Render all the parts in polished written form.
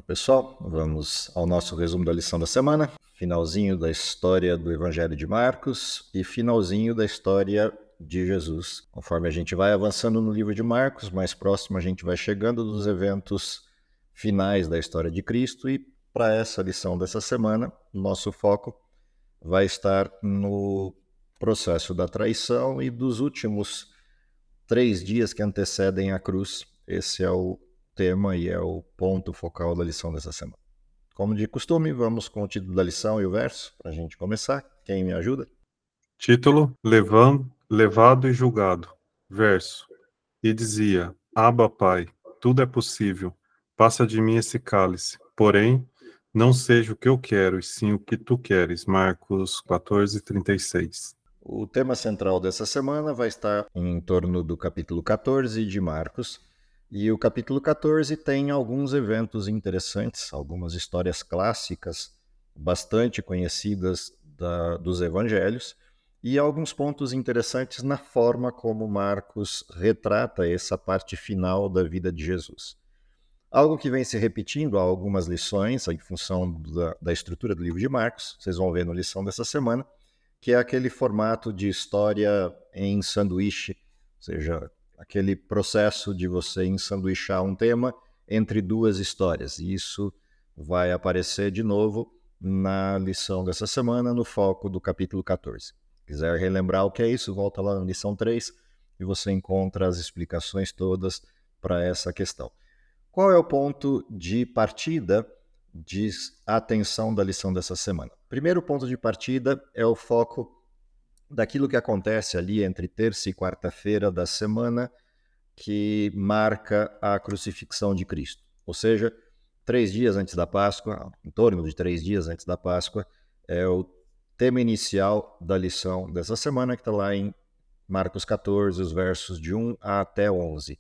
Pessoal, vamos ao nosso resumo da lição da semana, finalzinho da história do Evangelho de Marcos e finalzinho da história de Jesus. Conforme a gente vai avançando no livro de Marcos, mais próximo a gente vai chegando dos eventos finais da história de Cristo, e para essa lição dessa semana, nosso foco vai estar no processo da traição e dos últimos 3 dias que antecedem a cruz. Esse é o tema e é o ponto focal da lição dessa semana. Como de costume, vamos com o título da lição e o verso para a gente começar. Quem me ajuda? Título: Levado e julgado. Verso: E dizia: Abba, Pai, tudo é possível. Passa de mim esse cálice. Porém, não seja o que eu quero, e sim o que tu queres. Marcos 14:36. O tema central dessa semana vai estar em torno do capítulo 14 de Marcos. E o capítulo 14 tem alguns eventos interessantes, algumas histórias clássicas bastante conhecidas dos evangelhos e alguns pontos interessantes na forma como Marcos retrata essa parte final da vida de Jesus. Algo que vem se repetindo há algumas lições, em função da estrutura do livro de Marcos, vocês vão ver na lição dessa semana, que é aquele formato de história em sanduíche, ou seja, aquele processo de você ensanduichar um tema entre duas histórias. E isso vai aparecer de novo na lição dessa semana, no foco do capítulo 14. Se quiser relembrar o que é isso, volta lá na lição 3 e você encontra as explicações todas para essa questão. Qual é o ponto de partida de atenção da lição dessa semana? Primeiro ponto de partida é o foco daquilo que acontece ali entre terça e quarta-feira da semana que marca a crucifixão de Cristo. Ou seja, 3 dias antes da Páscoa, em torno de 3 dias antes da Páscoa, é o tema inicial da lição dessa semana, que está lá em Marcos 14, os versos de 1 até 11.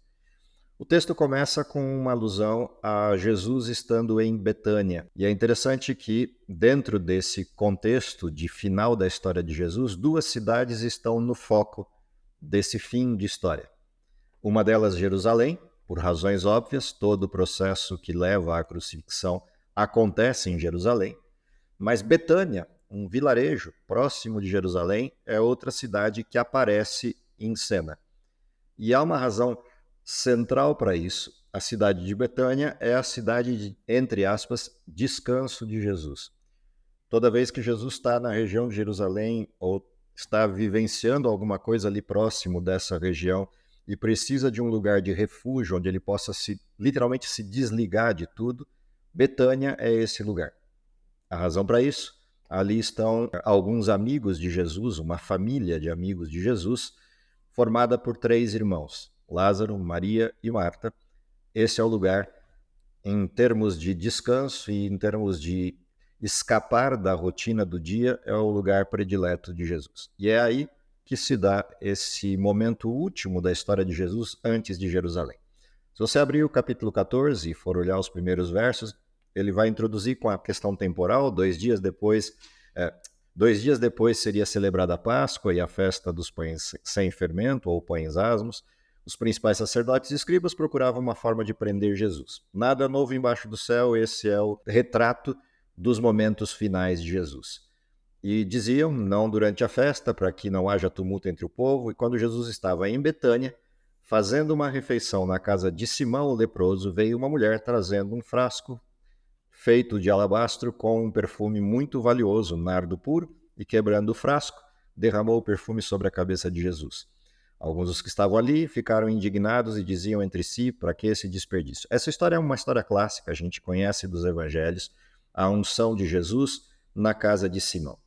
O texto começa com uma alusão a Jesus estando em Betânia. E é interessante que, dentro desse contexto de final da história de Jesus, 2 cidades estão no foco desse fim de história. Uma delas, Jerusalém, por razões óbvias, todo o processo que leva à crucifixão acontece em Jerusalém. Mas Betânia, um vilarejo próximo de Jerusalém, é outra cidade que aparece em cena. E há uma razão central para isso. A cidade de Betânia é a cidade de, entre aspas, descanso de Jesus. Toda vez que Jesus está na região de Jerusalém ou está vivenciando alguma coisa ali próximo dessa região e precisa de um lugar de refúgio onde ele possa literalmente se desligar de tudo, Betânia é esse lugar. A razão para isso, ali estão alguns amigos de Jesus, uma família de amigos de Jesus, formada por 3 irmãos, Lázaro, Maria e Marta. Esse é o lugar, em termos de descanso e em termos de escapar da rotina do dia, é o lugar predileto de Jesus. E é aí que se dá esse momento último da história de Jesus antes de Jerusalém. Se você abrir o capítulo 14 e for olhar os primeiros versos, ele vai introduzir com a questão temporal. 2 dias depois seria celebrada a Páscoa e a festa dos pães sem fermento, ou pães asmos. Os principais sacerdotes e escribas procuravam uma forma de prender Jesus. Nada novo embaixo do céu, esse é o retrato dos momentos finais de Jesus. E diziam, não durante a festa, para que não haja tumulto entre o povo, e quando Jesus estava em Betânia, fazendo uma refeição na casa de Simão o leproso, veio uma mulher trazendo um frasco feito de alabastro com um perfume muito valioso, nardo puro, e quebrando o frasco, derramou o perfume sobre a cabeça de Jesus. Alguns dos que estavam ali ficaram indignados e diziam entre si: para que esse desperdício? Essa história é uma história clássica, a gente conhece dos evangelhos, a unção de Jesus na casa de Simão.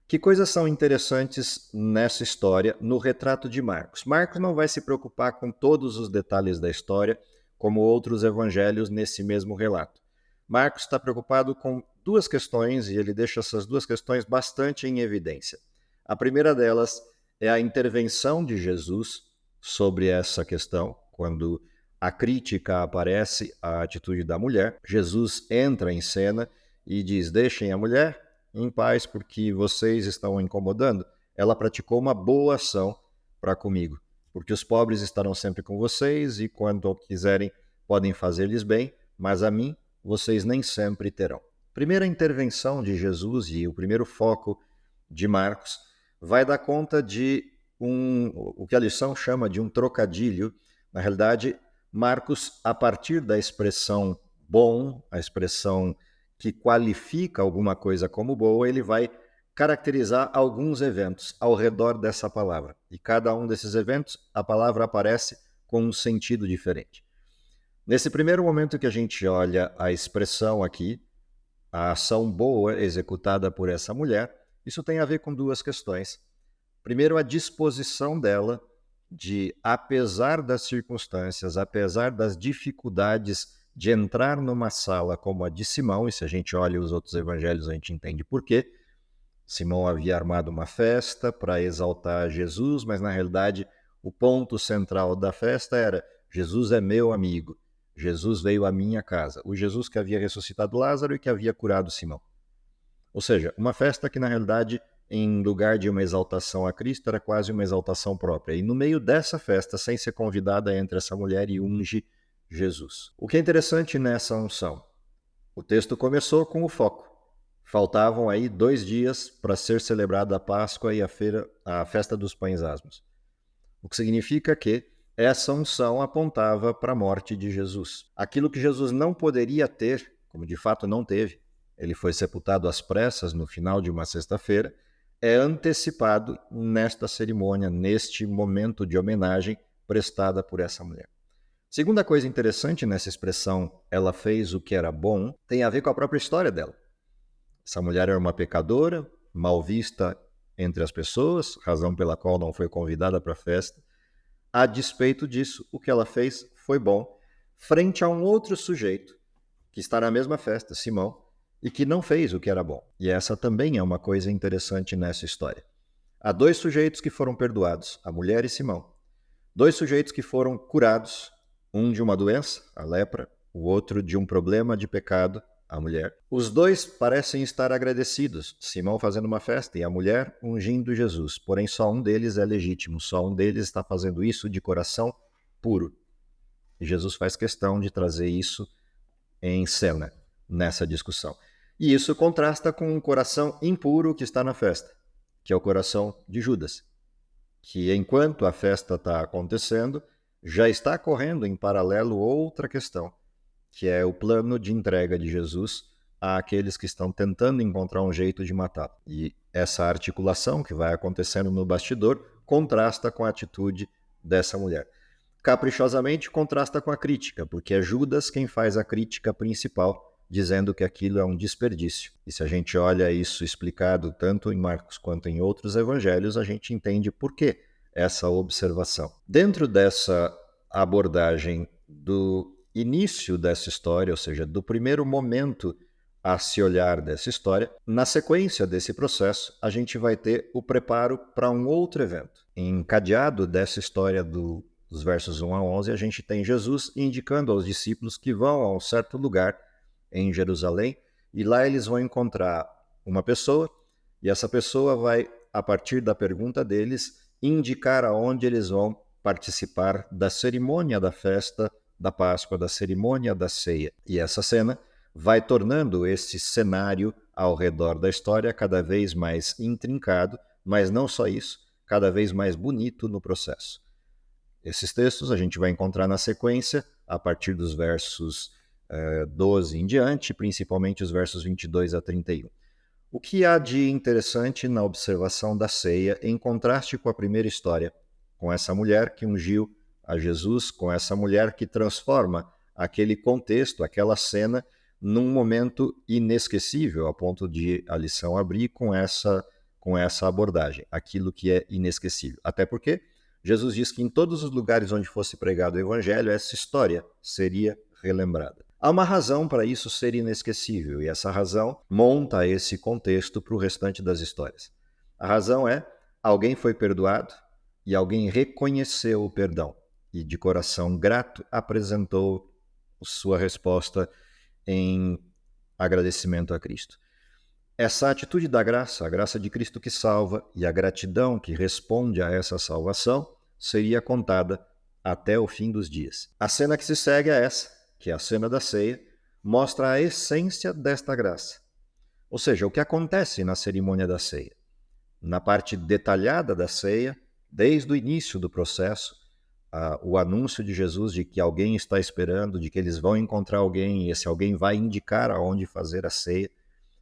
Que coisas são interessantes nessa história, no retrato de Marcos? Marcos não vai se preocupar com todos os detalhes da história, como outros evangelhos nesse mesmo relato. Marcos está preocupado com 2 questões e ele deixa essas 2 questões bastante em evidência. A primeira delas é a intervenção de Jesus sobre essa questão. Quando a crítica aparece à atitude da mulher, Jesus entra em cena e diz: deixem a mulher em paz porque vocês estão incomodando. Ela praticou uma boa ação para comigo, porque os pobres estarão sempre com vocês e quando quiserem podem fazer-lhes bem, mas a mim vocês nem sempre terão. Primeira intervenção de Jesus e o primeiro foco de Marcos vai dar conta de o que a lição chama de um trocadilho. Na realidade, Marcos, a partir da expressão bom, a expressão que qualifica alguma coisa como boa, ele vai caracterizar alguns eventos ao redor dessa palavra. E cada um desses eventos, a palavra aparece com um sentido diferente. Nesse primeiro momento que a gente olha a expressão aqui, a ação boa executada por essa mulher, isso tem a ver com duas questões. Primeiro, a disposição dela de, apesar das circunstâncias, apesar das dificuldades de entrar numa sala como a de Simão, e se a gente olha os outros evangelhos a gente entende por quê. Simão havia armado uma festa para exaltar Jesus, mas na realidade o ponto central da festa era: Jesus é meu amigo, Jesus veio à minha casa. O Jesus que havia ressuscitado Lázaro e que havia curado Simão. Ou seja, uma festa que na realidade, em lugar de uma exaltação a Cristo, era quase uma exaltação própria. E no meio dessa festa, sem ser convidada, entra essa mulher e unge Jesus. O que é interessante nessa unção? O texto começou com o foco. Faltavam aí 2 dias para ser celebrada a Páscoa e a festa dos pães asmos. O que significa que essa unção apontava para a morte de Jesus. Aquilo que Jesus não poderia ter, como de fato não teve, ele foi sepultado às pressas no final de uma sexta-feira, é antecipado nesta cerimônia, neste momento de homenagem prestada por essa mulher. Segunda coisa interessante nessa expressão, ela fez o que era bom, tem a ver com a própria história dela. Essa mulher era uma pecadora, mal vista entre as pessoas, razão pela qual não foi convidada para a festa. A despeito disso, o que ela fez foi bom, frente a um outro sujeito que está na mesma festa, Simão, e que não fez o que era bom. E essa também é uma coisa interessante nessa história. Há 2 sujeitos que foram perdoados, a mulher e Simão. 2 sujeitos que foram curados, um de uma doença, a lepra, o outro de um problema de pecado, a mulher. Os 2 parecem estar agradecidos, Simão fazendo uma festa e a mulher ungindo Jesus. Porém, só um deles é legítimo, só um deles está fazendo isso de coração puro. E Jesus faz questão de trazer isso em cena, nessa discussão. E isso contrasta com um coração impuro que está na festa, que é o coração de Judas, que enquanto a festa está acontecendo, já está correndo em paralelo outra questão, que é o plano de entrega de Jesus àqueles que estão tentando encontrar um jeito de matá-lo. E essa articulação que vai acontecendo no bastidor contrasta com a atitude dessa mulher. Caprichosamente contrasta com a crítica, porque é Judas quem faz a crítica principal, dizendo que aquilo é um desperdício. E se a gente olha isso explicado tanto em Marcos quanto em outros evangelhos, a gente entende por que essa observação. Dentro dessa abordagem do início dessa história, ou seja, do primeiro momento a se olhar dessa história, na sequência desse processo, a gente vai ter o preparo para um outro evento. Encadeado dessa história dos versos 1 a 11, a gente tem Jesus indicando aos discípulos que vão a um certo lugar em Jerusalém, e lá eles vão encontrar uma pessoa, e essa pessoa vai, a partir da pergunta deles, indicar aonde eles vão participar da cerimônia da festa da Páscoa, da cerimônia da ceia. E essa cena vai tornando esse cenário ao redor da história cada vez mais intrincado, mas não só isso, cada vez mais bonito no processo. Esses textos a gente vai encontrar na sequência, a partir dos versos 12 em diante, principalmente os versos 22 a 31. O que há de interessante na observação da ceia, em contraste com a primeira história, com essa mulher que ungiu a Jesus, com essa mulher que transforma aquele contexto, aquela cena, num momento inesquecível, a ponto de a lição abrir com essa abordagem, aquilo que é inesquecível. Até porque Jesus diz que em todos os lugares onde fosse pregado o evangelho, essa história seria relembrada. Há uma razão para isso ser inesquecível, e essa razão monta esse contexto para o restante das histórias. A razão é: alguém foi perdoado e alguém reconheceu o perdão e, de coração grato, apresentou sua resposta em agradecimento a Cristo. Essa atitude da graça, a graça de Cristo que salva e a gratidão que responde a essa salvação, seria contada até o fim dos dias. A cena que se segue é essa, que é a cena da ceia, mostra a essência desta graça. Ou seja, o que acontece na cerimônia da ceia. Na parte detalhada da ceia, desde o início do processo, o anúncio de Jesus de que alguém está esperando, de que eles vão encontrar alguém e esse alguém vai indicar aonde fazer a ceia.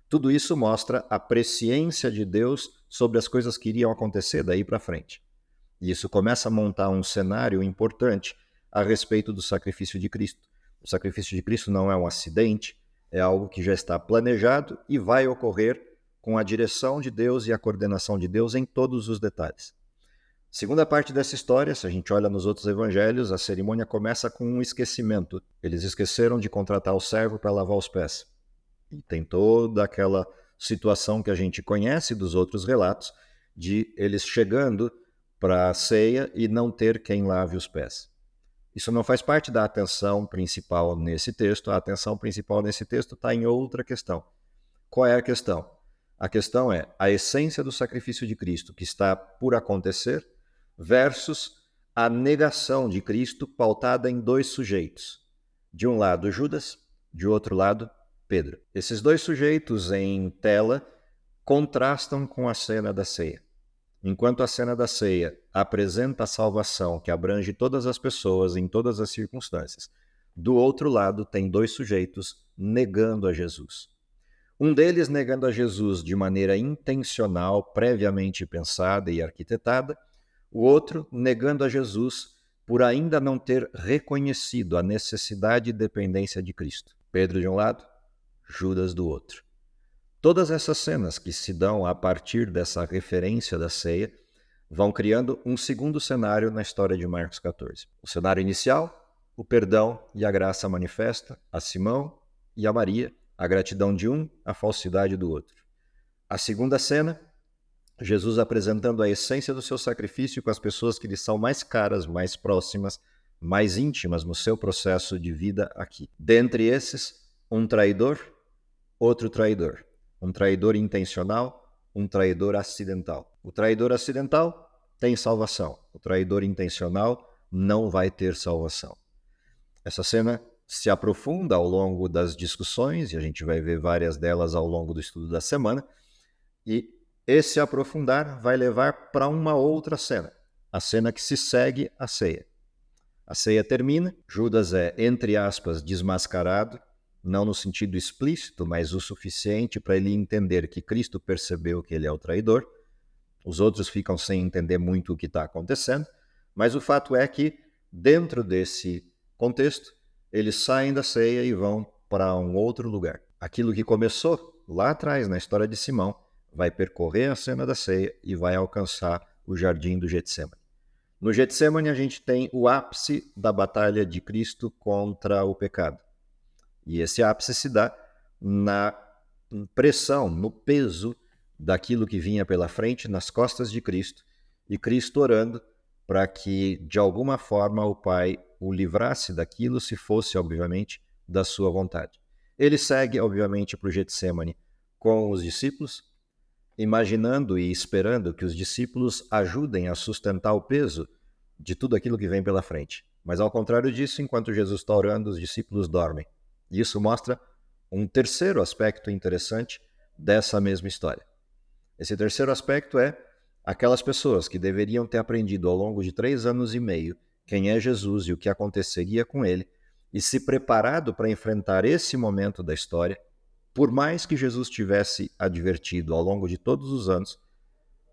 Tudo isso mostra a presciência de Deus sobre as coisas que iriam acontecer daí para frente. E isso começa a montar um cenário importante a respeito do sacrifício de Cristo. O sacrifício de Cristo não é um acidente, é algo que já está planejado e vai ocorrer com a direção de Deus e a coordenação de Deus em todos os detalhes. Segunda parte dessa história, se a gente olha nos outros evangelhos, a cerimônia começa com um esquecimento. Eles esqueceram de contratar o servo para lavar os pés. E tem toda aquela situação que a gente conhece dos outros relatos, de eles chegando para a ceia e não ter quem lave os pés. Isso não faz parte da atenção principal nesse texto. A atenção principal nesse texto está em outra questão. Qual é a questão? A questão é a essência do sacrifício de Cristo que está por acontecer versus a negação de Cristo pautada em dois sujeitos. De um lado, Judas, de outro lado, Pedro. Esses dois sujeitos em tela contrastam com a cena da ceia. Enquanto a cena da ceia apresenta a salvação que abrange todas as pessoas em todas as circunstâncias, do outro lado tem dois sujeitos negando a Jesus. Um deles negando a Jesus de maneira intencional, previamente pensada e arquitetada, o outro negando a Jesus por ainda não ter reconhecido a necessidade e dependência de Cristo. Pedro de um lado, Judas do outro. Todas essas cenas que se dão a partir dessa referência da ceia vão criando um segundo cenário na história de Marcos 14. O cenário inicial, o perdão e a graça manifesta a Simão e a Maria, a gratidão de um, a falsidade do outro. A segunda cena, Jesus apresentando a essência do seu sacrifício com as pessoas que lhe são mais caras, mais próximas, mais íntimas no seu processo de vida aqui. Dentre esses, um traidor, outro traidor. Um traidor intencional, um traidor acidental. O traidor acidental tem salvação. O traidor intencional não vai ter salvação. Essa cena se aprofunda ao longo das discussões, e a gente vai ver várias delas ao longo do estudo da semana, e esse aprofundar vai levar para uma outra cena, a cena que se segue à ceia. A ceia termina, Judas é, entre aspas, desmascarado, não no sentido explícito, mas o suficiente para ele entender que Cristo percebeu que ele é o traidor. Os outros ficam sem entender muito o que está acontecendo, mas o fato é que, dentro desse contexto, eles saem da ceia e vão para um outro lugar. Aquilo que começou lá atrás, na história de Simão, vai percorrer a cena da ceia e vai alcançar o jardim do Getsemane. No Getsemane a gente tem o ápice da batalha de Cristo contra o pecado. E esse ápice se dá na pressão, no peso daquilo que vinha pela frente, nas costas de Cristo, e Cristo orando para que, de alguma forma, o Pai o livrasse daquilo, se fosse, obviamente, da sua vontade. Ele segue, obviamente, para o Getsemane com os discípulos, imaginando e esperando que os discípulos ajudem a sustentar o peso de tudo aquilo que vem pela frente. Mas, ao contrário disso, enquanto Jesus está orando, os discípulos dormem. E isso mostra um terceiro aspecto interessante dessa mesma história. Esse terceiro aspecto é aquelas pessoas que deveriam ter aprendido ao longo de 3 anos e meio quem é Jesus e o que aconteceria com ele, e se preparado para enfrentar esse momento da história, por mais que Jesus tivesse advertido ao longo de todos os anos,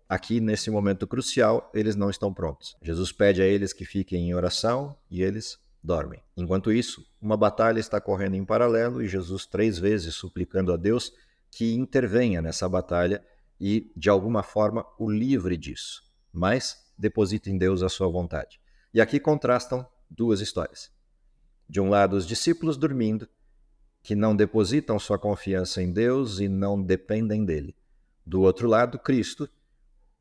aqui nesse momento crucial, eles não estão prontos. Jesus pede a eles que fiquem em oração e eles dormem. Enquanto isso, uma batalha está correndo em paralelo e Jesus 3 vezes suplicando a Deus que intervenha nessa batalha e, de alguma forma, o livre disso, mas deposita em Deus a sua vontade. E aqui contrastam duas histórias. De um lado, os discípulos dormindo, que não depositam sua confiança em Deus e não dependem dele. Do outro lado, Cristo,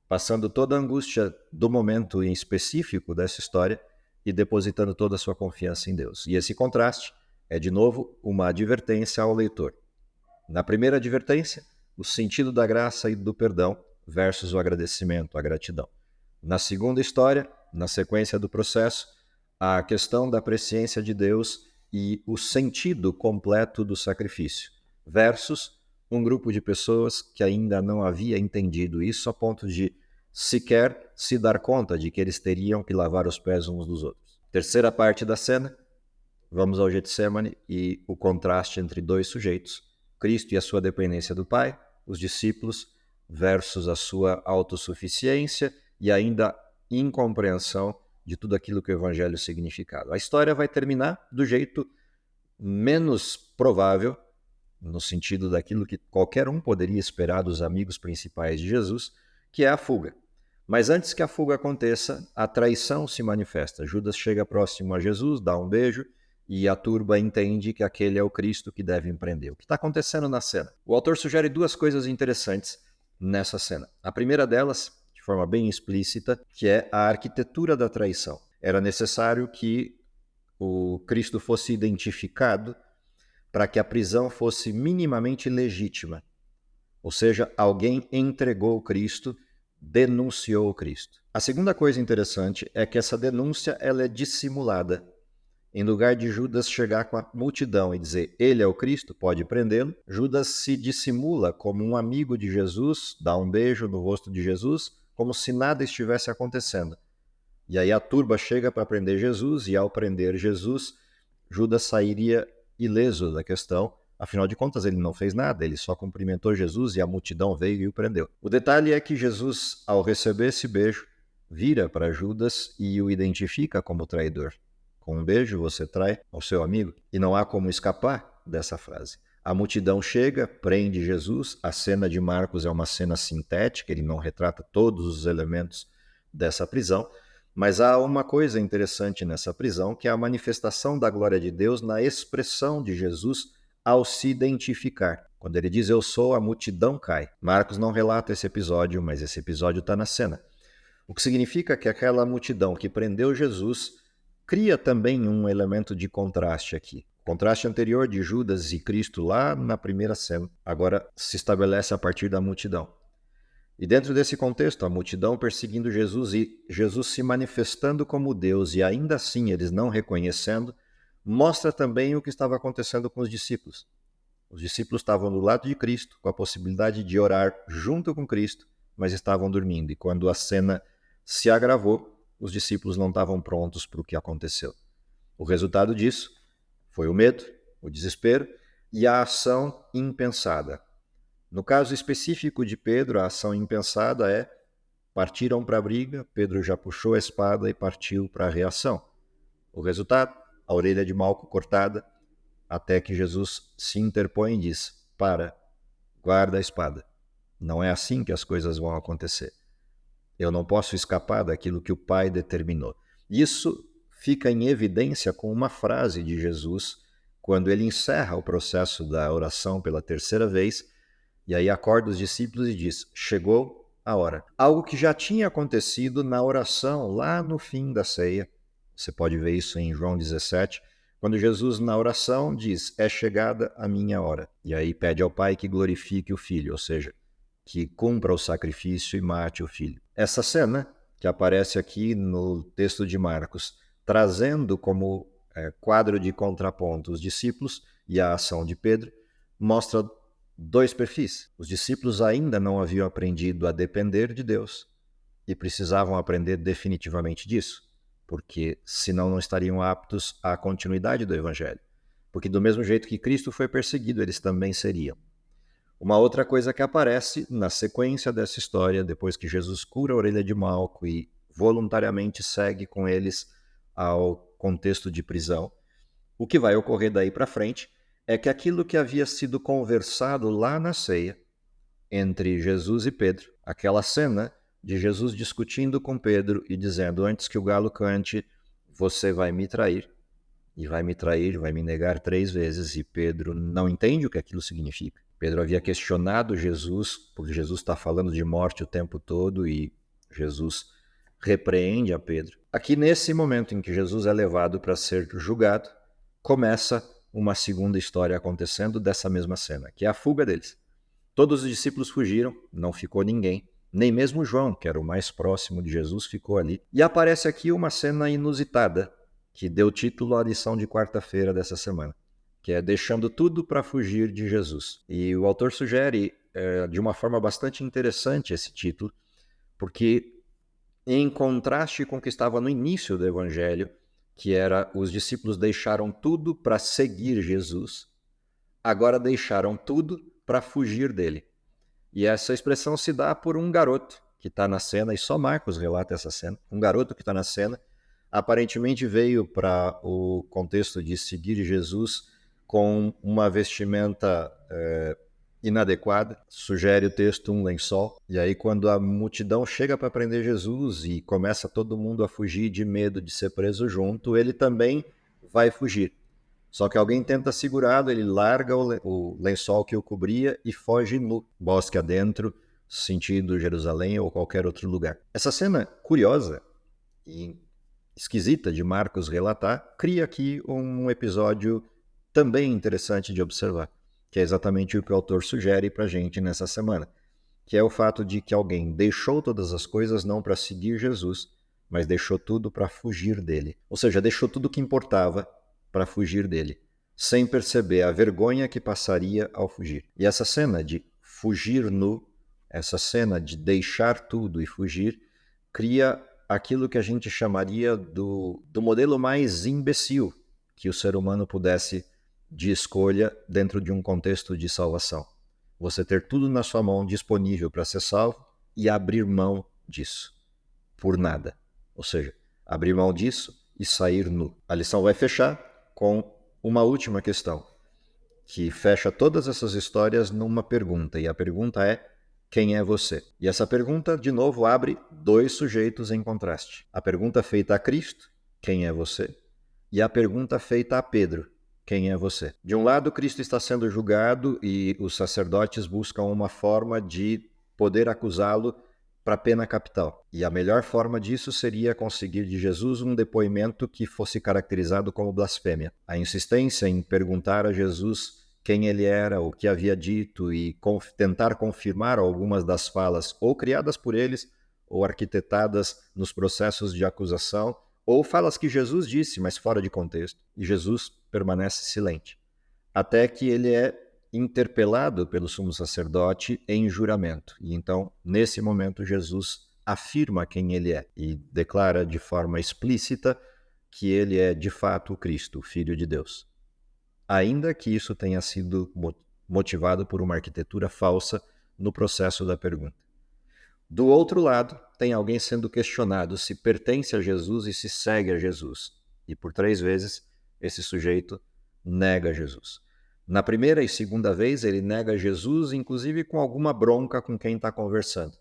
passando toda a angústia do momento em específico dessa história e depositando toda a sua confiança em Deus. E esse contraste é, de novo, uma advertência ao leitor. Na primeira advertência, o sentido da graça e do perdão versus o agradecimento, a gratidão. Na segunda história, na sequência do processo, a questão da presciência de Deus e o sentido completo do sacrifício, versus um grupo de pessoas que ainda não havia entendido isso a ponto de sequer se dar conta de que eles teriam que lavar os pés uns dos outros. Terceira parte da cena, vamos ao Getsemane e o contraste entre dois sujeitos, Cristo e a sua dependência do Pai, os discípulos versus a sua autossuficiência e ainda incompreensão de tudo aquilo que o Evangelho significava. A história vai terminar do jeito menos provável, no sentido daquilo que qualquer um poderia esperar dos amigos principais de Jesus, que é a fuga. Mas antes que a fuga aconteça, a traição se manifesta. Judas chega próximo a Jesus, dá um beijo, e a turba entende que aquele é o Cristo que devem prender. O que está acontecendo na cena? O autor sugere duas coisas interessantes nessa cena. A primeira delas, de forma bem explícita, que é a arquitetura da traição. Era necessário que o Cristo fosse identificado para que a prisão fosse minimamente legítima. Ou seja, alguém entregou o Cristo, denunciou o Cristo. A segunda coisa interessante é que essa denúncia ela é dissimulada. Em lugar de Judas chegar com a multidão e dizer, ele é o Cristo, pode prendê-lo, Judas se dissimula como um amigo de Jesus, dá um beijo no rosto de Jesus, como se nada estivesse acontecendo. E aí a turba chega para prender Jesus, e ao prender Jesus, Judas sairia ileso da questão. Afinal de contas, ele não fez nada, ele só cumprimentou Jesus e a multidão veio e o prendeu. O detalhe é que Jesus, ao receber esse beijo, vira para Judas e o identifica como traidor. Com um beijo você trai ao seu amigo. E não há como escapar dessa frase. A multidão chega, prende Jesus. A cena de Marcos é uma cena sintética, ele não retrata todos os elementos dessa prisão. Mas há uma coisa interessante nessa prisão, que é a manifestação da glória de Deus na expressão de Jesus ao se identificar. Quando ele diz, eu sou, a multidão cai. Marcos não relata esse episódio, mas esse episódio está na cena. O que significa que aquela multidão que prendeu Jesus cria também um elemento de contraste aqui. O contraste anterior de Judas e Cristo lá na primeira cena, agora se estabelece a partir da multidão. E dentro desse contexto, a multidão perseguindo Jesus e Jesus se manifestando como Deus e ainda assim eles não reconhecendo, mostra também o que estava acontecendo com os discípulos. Os discípulos estavam do lado de Cristo, com a possibilidade de orar junto com Cristo, mas estavam dormindo. E quando a cena se agravou, os discípulos não estavam prontos para o que aconteceu. O resultado disso foi o medo, o desespero e a ação impensada. No caso específico de Pedro, a ação impensada é partiram para a briga, Pedro já puxou a espada e partiu para a reação. O resultado, a orelha de Malco cortada, até que Jesus se interpõe e diz, para, guarda a espada. Não é assim que as coisas vão acontecer. Eu não posso escapar daquilo que o Pai determinou. Isso fica em evidência com uma frase de Jesus, quando ele encerra o processo da oração pela terceira vez, e aí acorda os discípulos e diz, chegou a hora. Algo que já tinha acontecido na oração, lá no fim da ceia. Você pode ver isso em João 17, quando Jesus na oração diz, é chegada a minha hora. E aí pede ao Pai que glorifique o Filho, ou seja, que cumpra o sacrifício e mate o Filho. Essa cena, que aparece aqui no texto de Marcos, trazendo como quadro de contraponto os discípulos e a ação de Pedro, mostra dois perfis. Os discípulos ainda não haviam aprendido a depender de Deus e precisavam aprender definitivamente disso, porque senão não estariam aptos à continuidade do Evangelho. Porque do mesmo jeito que Cristo foi perseguido, eles também seriam. Uma outra coisa que aparece na sequência dessa história, depois que Jesus cura a orelha de Malco e voluntariamente segue com eles ao contexto de prisão, o que vai ocorrer daí para frente é que aquilo que havia sido conversado lá na ceia entre Jesus e Pedro, aquela cena de Jesus discutindo com Pedro e dizendo, antes que o galo cante, você vai me trair, e vai me negar 3 vezes, e Pedro não entende o que aquilo significa. Pedro havia questionado Jesus, porque Jesus está falando de morte o tempo todo e Jesus repreende a Pedro. Aqui nesse momento em que Jesus é levado para ser julgado, começa uma segunda história acontecendo dessa mesma cena, que é a fuga deles. Todos os discípulos fugiram, não ficou ninguém, nem mesmo João, que era o mais próximo de Jesus, ficou ali. E aparece aqui uma cena inusitada, que deu título à lição de quarta-feira dessa semana, que é Deixando Tudo para Fugir de Jesus. E o autor sugere, de uma forma bastante interessante, esse título, porque em contraste com o que estava no início do Evangelho, que era os discípulos deixaram tudo para seguir Jesus, agora deixaram tudo para fugir dele. E essa expressão se dá por um garoto que está na cena, e só Marcos relata essa cena. Um garoto que está na cena, aparentemente veio para o contexto de seguir Jesus com uma vestimenta inadequada. Sugere o texto um lençol. E aí quando a multidão chega para prender Jesus e começa todo mundo a fugir de medo de ser preso junto, ele também vai fugir. Só que alguém tenta segurá-lo, ele larga o lençol que o cobria e foge nu, bosque adentro, sentido Jerusalém ou qualquer outro lugar. Essa cena curiosa e esquisita de Marcos relatar cria aqui um episódio também interessante de observar, que é exatamente o que o autor sugere para a gente nessa semana, que é o fato de que alguém deixou todas as coisas não para seguir Jesus, mas deixou tudo para fugir dele. Ou seja, deixou tudo o que importava para fugir dele, sem perceber a vergonha que passaria ao fugir. E essa cena de fugir nu, essa cena de deixar tudo e fugir, cria aquilo que a gente chamaria do modelo mais imbecil que o ser humano pudesse de escolha dentro de um contexto de salvação. Você ter tudo na sua mão disponível para ser salvo e abrir mão disso, por nada. Ou seja, abrir mão disso e sair nu. A lição vai fechar com uma última questão, que fecha todas essas histórias numa pergunta, e a pergunta é: quem é você? E essa pergunta, de novo, abre dois sujeitos em contraste. A pergunta feita a Cristo, quem é você? E a pergunta feita a Pedro, quem é você? De um lado, Cristo está sendo julgado e os sacerdotes buscam uma forma de poder acusá-lo para a pena capital. E a melhor forma disso seria conseguir de Jesus um depoimento que fosse caracterizado como blasfêmia. A insistência em perguntar a Jesus quem ele era, o que havia dito e tentar confirmar algumas das falas ou criadas por eles ou arquitetadas nos processos de acusação, ou falas que Jesus disse, mas fora de contexto. E Jesus permanece silente, até que ele é interpelado pelo sumo sacerdote em juramento. E então, nesse momento, Jesus afirma quem ele é e declara de forma explícita que ele é de fato o Cristo, o Filho de Deus. Ainda que isso tenha sido motivado por uma arquitetura falsa no processo da pergunta. Do outro lado, tem alguém sendo questionado se pertence a Jesus e se segue a Jesus. E por 3 vezes, esse sujeito nega Jesus. Na primeira e segunda vez, ele nega Jesus, inclusive com alguma bronca com quem está conversando.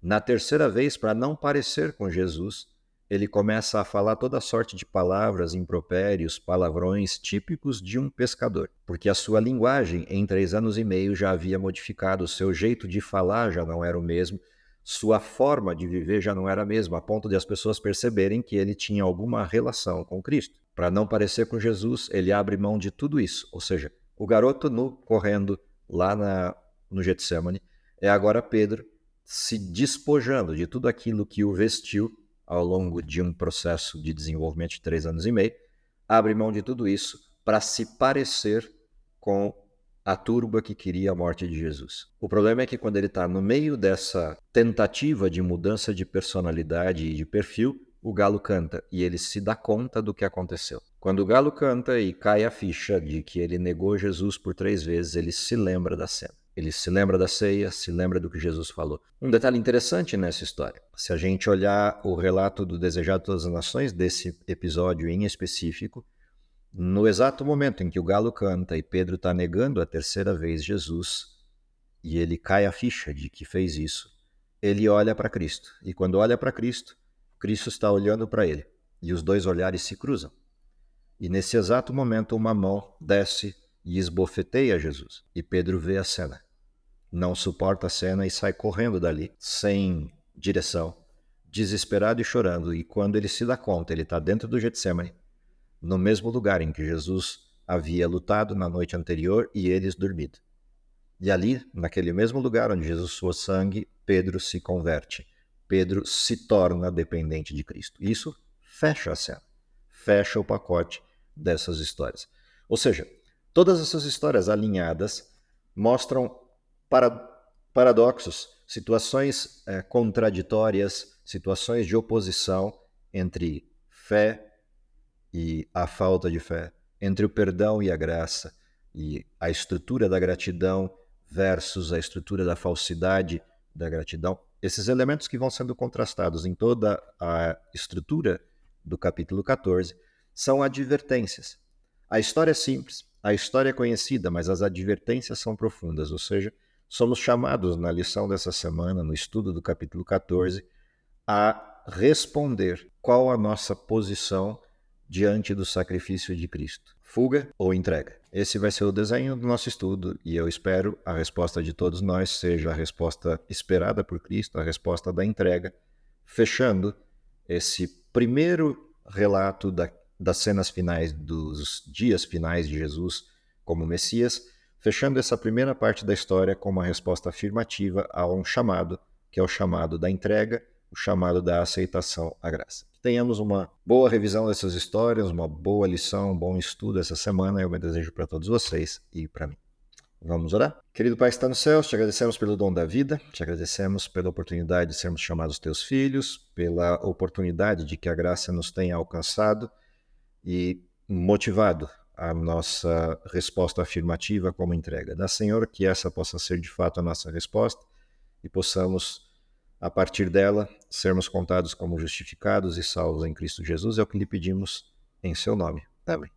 Na terceira vez, para não parecer com Jesus, ele começa a falar toda sorte de palavras, impropérios, palavrões típicos de um pescador, porque a sua linguagem em 3 anos e meio já havia modificado, o seu jeito de falar já não era o mesmo, sua forma de viver já não era a mesma, a ponto de as pessoas perceberem que ele tinha alguma relação com Cristo. Para não parecer com Jesus, ele abre mão de tudo isso, ou seja, o garoto nu correndo lá no Getsemane é agora Pedro se despojando de tudo aquilo que o vestiu ao longo de um processo de desenvolvimento de 3 anos e meio, abre mão de tudo isso para se parecer com a turba que queria a morte de Jesus. O problema é que quando ele está no meio dessa tentativa de mudança de personalidade e de perfil, o galo canta e ele se dá conta do que aconteceu. Quando o galo canta e cai a ficha de que ele negou Jesus por 3 vezes, ele se lembra da cena. Ele se lembra da ceia, se lembra do que Jesus falou. Um detalhe interessante nessa história, se a gente olhar o relato do Desejado de Todas as Nações, desse episódio em específico, no exato momento em que o galo canta e Pedro está negando a 3ª vez Jesus, e ele cai a ficha de que fez isso, ele olha para Cristo. E quando olha para Cristo, Cristo está olhando para ele. E os dois olhares se cruzam. E nesse exato momento uma mão desce e esbofeteia Jesus. E Pedro vê a cena. Não suporta a cena e sai correndo dali, sem direção, desesperado e chorando. E quando ele se dá conta, ele está dentro do Getsemane, no mesmo lugar em que Jesus havia lutado na noite anterior e eles dormido. E ali, naquele mesmo lugar onde Jesus suou sangue, Pedro se converte. Pedro se torna dependente de Cristo. Isso fecha a cena. fecha o pacote dessas histórias. Ou seja, todas essas histórias alinhadas mostram paradoxos, situações contraditórias, situações de oposição entre fé e a falta de fé, entre o perdão e a graça, e a estrutura da gratidão versus a estrutura da falsidade da gratidão. Esses elementos que vão sendo contrastados em toda a estrutura do capítulo 14 são advertências. A história é simples, a história é conhecida, mas as advertências são profundas, ou seja, somos chamados na lição dessa semana, no estudo do capítulo 14, a responder qual a nossa posição diante do sacrifício de Cristo. Fuga ou entrega? Esse vai ser o desenho do nosso estudo e eu espero a resposta de todos nós seja a resposta esperada por Cristo, a resposta da entrega, fechando esse primeiro relato das cenas finais, dos dias finais de Jesus como Messias, fechando essa primeira parte da história com uma resposta afirmativa a um chamado, que é o chamado da entrega, o chamado da aceitação à graça. Que tenhamos uma boa revisão dessas histórias, uma boa lição, um bom estudo essa semana. Eu me desejo para todos vocês e para mim. Vamos orar? Querido Pai que está no céu, te agradecemos pelo dom da vida, te agradecemos pela oportunidade de sermos chamados teus filhos, pela oportunidade de que a graça nos tenha alcançado e motivado a nossa resposta afirmativa como entrega. Dá, Senhor, que essa possa ser de fato a nossa resposta e possamos, a partir dela, sermos contados como justificados e salvos em Cristo Jesus. É o que lhe pedimos em seu nome. Amém.